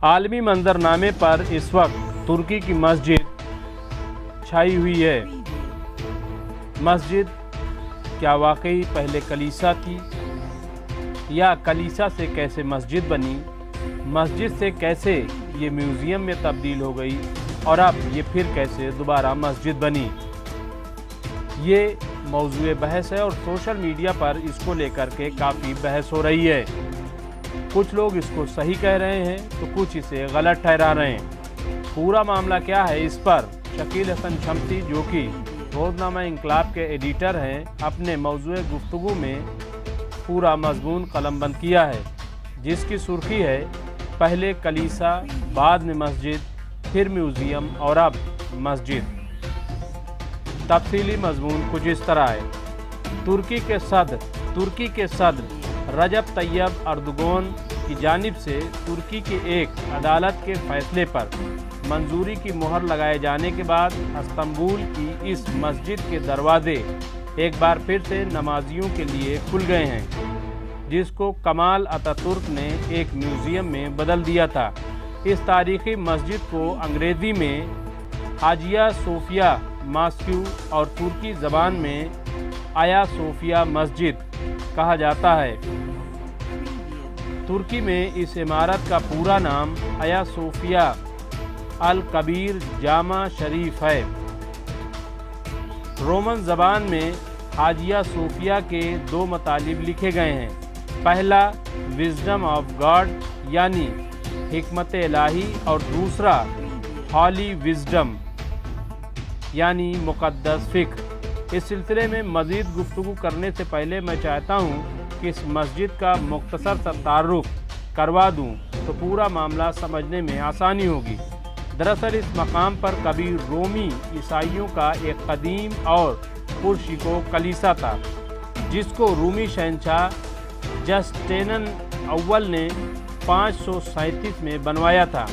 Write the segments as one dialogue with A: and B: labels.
A: عالمی منظرنامے پر اس وقت ترکی کی مسجد چھائی ہوئی ہے۔ مسجد کیا واقعی پہلے کلیسا تھی یا کلیسا سے کیسے مسجد بنی؟ مسجد سے کیسے یہ میوزیم میں تبدیل ہو گئی اور اب یہ پھر کیسے دوبارہ مسجد بنی؟ یہ موضوع بحث ہے اور سوشل میڈیا پر اس کو لے کر کے کافی بحث ہو رہی ہے۔ کچھ لوگ اس کو صحیح کہہ رہے ہیں تو کچھ اسے غلط ٹھہرا رہے ہیں۔ پورا معاملہ کیا ہے، اس پر شکیل حسن شمسی جو کہ روزنامہ انقلاب کے ایڈیٹر ہیں، اپنے موضوع گفتگو میں پورا مضمون قلم بند کیا ہے، جس کی سرخی ہے پہلے کلیسا، بعد میں مسجد، پھر میوزیم اور اب مسجد۔ تفصیلی مضمون کچھ اس طرح ہے۔ ترکی کے صدر رجب طیب اردوغان کی جانب سے ترکی کے ایک عدالت کے فیصلے پر منظوری کی مہر لگائے جانے کے بعد استنبول کی اس مسجد کے دروازے ایک بار پھر سے نمازیوں کے لیے کھل گئے ہیں، جس کو کمال اتاتورک نے ایک میوزیم میں بدل دیا تھا۔ اس تاریخی مسجد کو انگریزی میں ہاجیا صوفیہ ماسکو اور ترکی زبان میں آیا صوفیہ مسجد کہا جاتا ہے۔ ترکی میں اس عمارت کا پورا نام آیا صوفیہ الکبیر جامع شریف ہے۔ رومن زبان میں ہاجیا صوفیہ کے دو مطالب لکھے گئے ہیں۔ پہلا وزڈم آف گاڈ یعنی حکمت الہی اور دوسرا ہالی وزڈم یعنی مقدس فکر۔ اس سلسلے میں مزید گفتگو کرنے سے پہلے میں چاہتا ہوں کہ اس مسجد کا مختصر سا تعارف کروا دوں تو پورا معاملہ سمجھنے میں آسانی ہوگی۔ دراصل اس مقام پر کبھی رومی عیسائیوں کا ایک قدیم اور پرشکوہ کلیسا تھا، جس کو رومی شہنشاہ جسٹینین اول نے 537 میں بنوایا تھا۔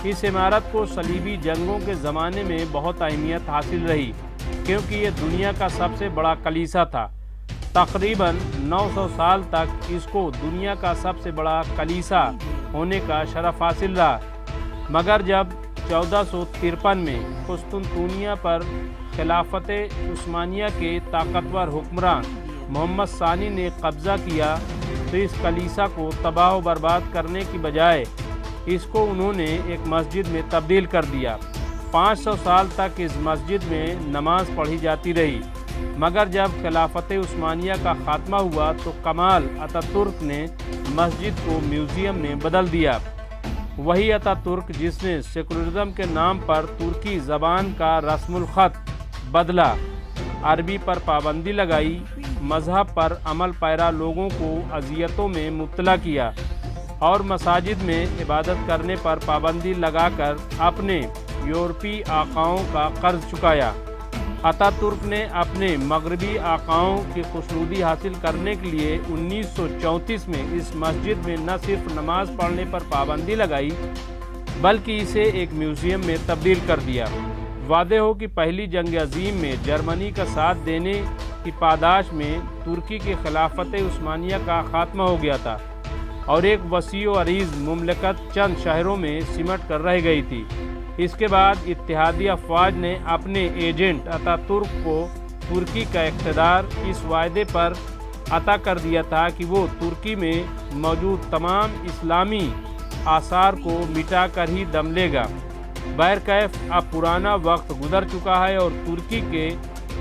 A: اس عمارت کو صلیبی جنگوں کے زمانے میں بہت اہمیت حاصل رہی، کیونکہ یہ دنیا کا سب سے بڑا کلیسا تھا۔ تقریباً 900 سال تک اس کو دنیا کا سب سے بڑا کلیسا ہونے کا شرف حاصل رہا، مگر جب 1453 میں قسطنطنیہ پر خلافت عثمانیہ کے طاقتور حکمراں محمد ثانی نے قبضہ کیا تو اس کلیسا کو تباہ و برباد کرنے کی بجائے اس کو انہوں نے ایک مسجد میں تبدیل کر دیا۔ 500 سال تک اس مسجد میں نماز پڑھی جاتی رہی، مگر جب خلافت عثمانیہ کا خاتمہ ہوا تو کمال اتاتورک نے مسجد کو میوزیم میں بدل دیا۔ وہی اتاتورک جس نے سیکولرزم کے نام پر ترکی زبان کا رسم الخط بدلا، عربی پر پابندی لگائی، مذہب پر عمل پیرا لوگوں کو اذیتوں میں مبتلا کیا اور مساجد میں عبادت کرنے پر پابندی لگا کر اپنے یورپی آقاؤں کا قرض چکایا۔ اتاتورک نے اپنے مغربی آقاؤں کی خوشنودی حاصل کرنے کے لیے 1934 میں اس مسجد میں نہ صرف نماز پڑھنے پر پابندی لگائی بلکہ اسے ایک میوزیم میں تبدیل کر دیا۔ واضح ہو کہ پہلی جنگ عظیم میں جرمنی کا ساتھ دینے کی پاداش میں ترکی کی خلافت عثمانیہ کا خاتمہ ہو گیا تھا اور ایک وسیع و عریض مملکت چند شہروں میں سمٹ کر رہ گئی تھی۔ اس کے بعد اتحادی افواج نے اپنے ایجنٹ اتاتورک کو ترکی کا اقتدار اس وعدے پر عطا کر دیا تھا کہ وہ ترکی میں موجود تمام اسلامی آثار کو مٹا کر ہی دم لے گا۔ بہرکیف اب پرانا وقت گزر چکا ہے اور ترکی کے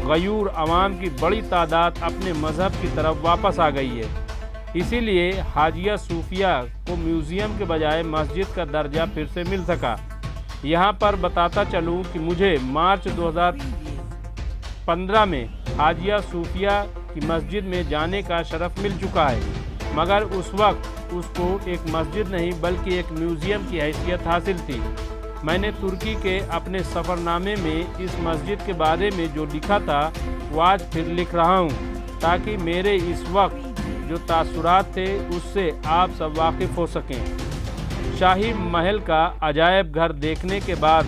A: غیور عوام کی بڑی تعداد اپنے مذہب کی طرف واپس آ گئی ہے۔ اسی لیے ہاجیا صوفیہ کو میوزیم کے بجائے مسجد کا درجہ پھر سے مل سکا۔ یہاں پر بتاتا چلوں کہ مجھے مارچ 2015 میں ہاجیا صوفیہ کی مسجد میں جانے کا شرف مل چکا ہے، مگر اس وقت اس کو ایک مسجد نہیں بلکہ ایک میوزیم کی حیثیت حاصل تھی۔ میں نے ترکی کے اپنے سفر نامے میں اس مسجد کے بارے میں جو لکھا تھا وہ آج پھر لکھ رہا ہوں، تاکہ میرے اس وقت جو تاثرات تھے اس سے آپ سب واقف ہو سکیں۔ شاہی محل کا عجائب گھر دیکھنے کے بعد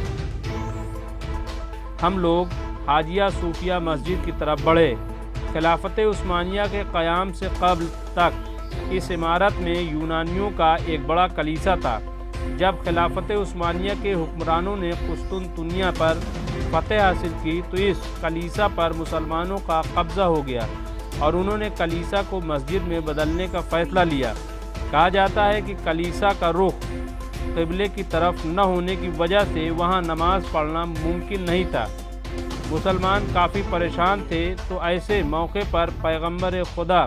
A: ہم لوگ ہاجیا صوفیہ مسجد کی طرف بڑھے۔ خلافت عثمانیہ کے قیام سے قبل تک اس عمارت میں یونانیوں کا ایک بڑا کلیسا تھا۔ جب خلافت عثمانیہ کے حکمرانوں نے قسطنطنیہ پر فتح حاصل کی تو اس کلیسا پر مسلمانوں کا قبضہ ہو گیا اور انہوں نے کلیسا کو مسجد میں بدلنے کا فیصلہ لیا۔ کہا جاتا ہے کہ کلیسا کا رخ قبلے کی طرف نہ ہونے کی وجہ سے وہاں نماز پڑھنا ممکن نہیں تھا۔ مسلمان کافی پریشان تھے، تو ایسے موقع پر پیغمبر خدا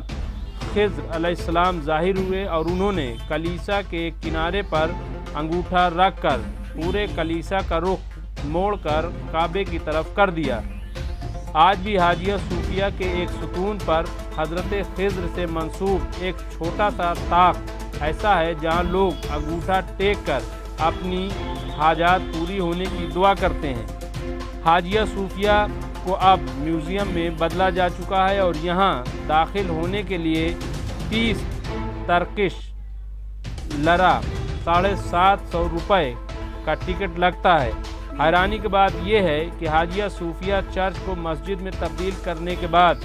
A: خضر علیہ السلام ظاہر ہوئے اور انہوں نے کلیسا کے ایک کنارے پر انگوٹھا رکھ کر پورے کلیسا کا رخ موڑ کر کعبے کی طرف کر دیا۔ آج بھی حاجیہ صوفیہ کے ایک ستون پر حضرت خضر سے منسوب ایک چھوٹا سا طاق ایسا ہے جہاں لوگ انگوٹھا ٹیک کر اپنی حاجات پوری ہونے کی دعا کرتے ہیں۔ حاجیہ صوفیہ کو اب میوزیم میں بدلا جا چکا ہے اور یہاں داخل ہونے کے لیے 30 ترکش لرا 750 روپے کا ٹکٹ لگتا ہے۔ حیرانی کی بات یہ ہے کہ حاجیہ صوفیہ چرچ کو مسجد میں تبدیل کرنے کے بعد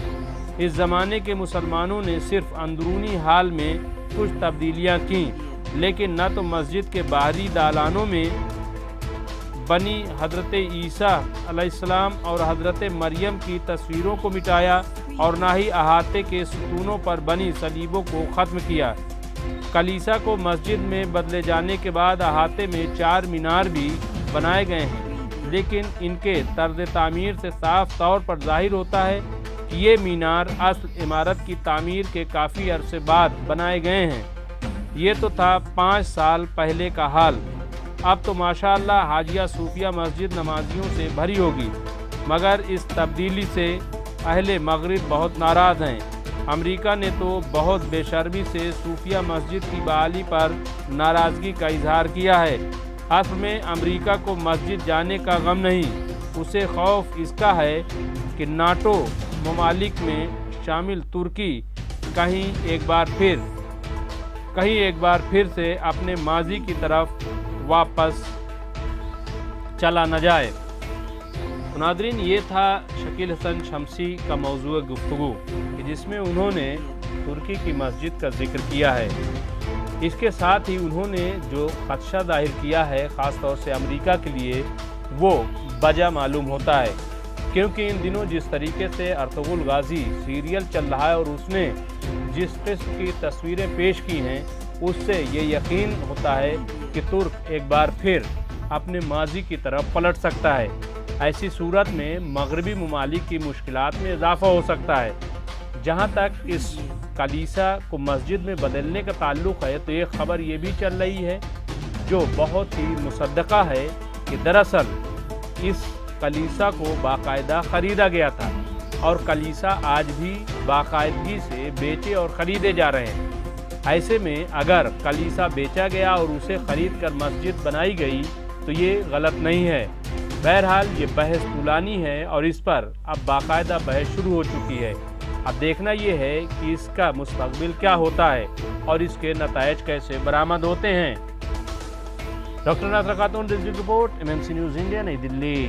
A: اس زمانے کے مسلمانوں نے صرف اندرونی حال میں کچھ تبدیلیاں کیں، لیکن نہ تو مسجد کے باہری دالانوں میں بنی حضرت عیسیٰ علیہ السلام اور حضرت مریم کی تصویروں کو مٹایا اور نہ ہی احاطے کے ستونوں پر بنی صلیبوں کو ختم کیا۔ کلیسا کو مسجد میں بدلے جانے کے بعد احاطے میں 4 مینار بھی بنائے گئے ہیں، لیکن ان کے طرز تعمیر سے صاف طور پر ظاہر ہوتا ہے کہ یہ مینار اصل عمارت کی تعمیر کے کافی عرصے بعد بنائے گئے ہیں۔ یہ تو تھا 5 سال پہلے کا حال۔ اب تو ماشاءاللہ حاجیہ صوفیہ مسجد نمازیوں سے بھری ہوگی، مگر اس تبدیلی سے اہل مغرب بہت ناراض ہیں۔ امریکہ نے تو بہت بے شرمی سے صوفیہ مسجد کی بحالی پر ناراضگی کا اظہار کیا ہے۔ اصل میں امریکہ کو مسجد جانے کا غم نہیں، اسے خوف اس کا ہے کہ ناٹو ممالک میں شامل ترکی کہیں ایک بار پھر سے اپنے ماضی کی طرف واپس چلا نہ جائے۔ ناظرین، یہ تھا شکیل حسن شمسی کا موضوع گفتگو کہ جس میں انہوں نے ترکی کی مسجد کا ذکر کیا ہے۔ اس کے ساتھ ہی انہوں نے جو خدشہ ظاہر کیا ہے خاص طور سے امریکہ کے لیے، وہ بجا معلوم ہوتا ہے، کیونکہ ان دنوں جس طریقے سے ارطغرل غازی سیریل چل رہا ہے اور اس نے جس قسم کی تصویریں پیش کی ہیں، اس سے یہ یقین ہوتا ہے کہ ترک ایک بار پھر اپنے ماضی کی طرف پلٹ سکتا ہے۔ ایسی صورت میں مغربی ممالک کی مشکلات میں اضافہ ہو سکتا ہے۔ جہاں تک اس کلیسا کو مسجد میں بدلنے کا تعلق ہے، تو ایک خبر یہ بھی چل رہی ہے جو بہت ہی مصدقہ ہے کہ دراصل اس کلیسا کو باقاعدہ خریدا گیا تھا اور کلیسا آج بھی باقاعدگی سے بیچے اور خریدے جا رہے ہیں۔ ایسے میں اگر کلیسا بیچا گیا اور اسے خرید کر مسجد بنائی گئی تو یہ غلط نہیں ہے۔ بہرحال یہ بحث طولانی ہے اور اس پر اب باقاعدہ بحث شروع ہو چکی ہے۔ اب دیکھنا یہ ہے کہ اس کا مستقبل کیا ہوتا ہے اور اس کے نتائج کیسے برآمد ہوتے ہیں۔ ڈاکٹر ناصر خاتون، رپورٹ MMC نیوز انڈیا، نئی دلی۔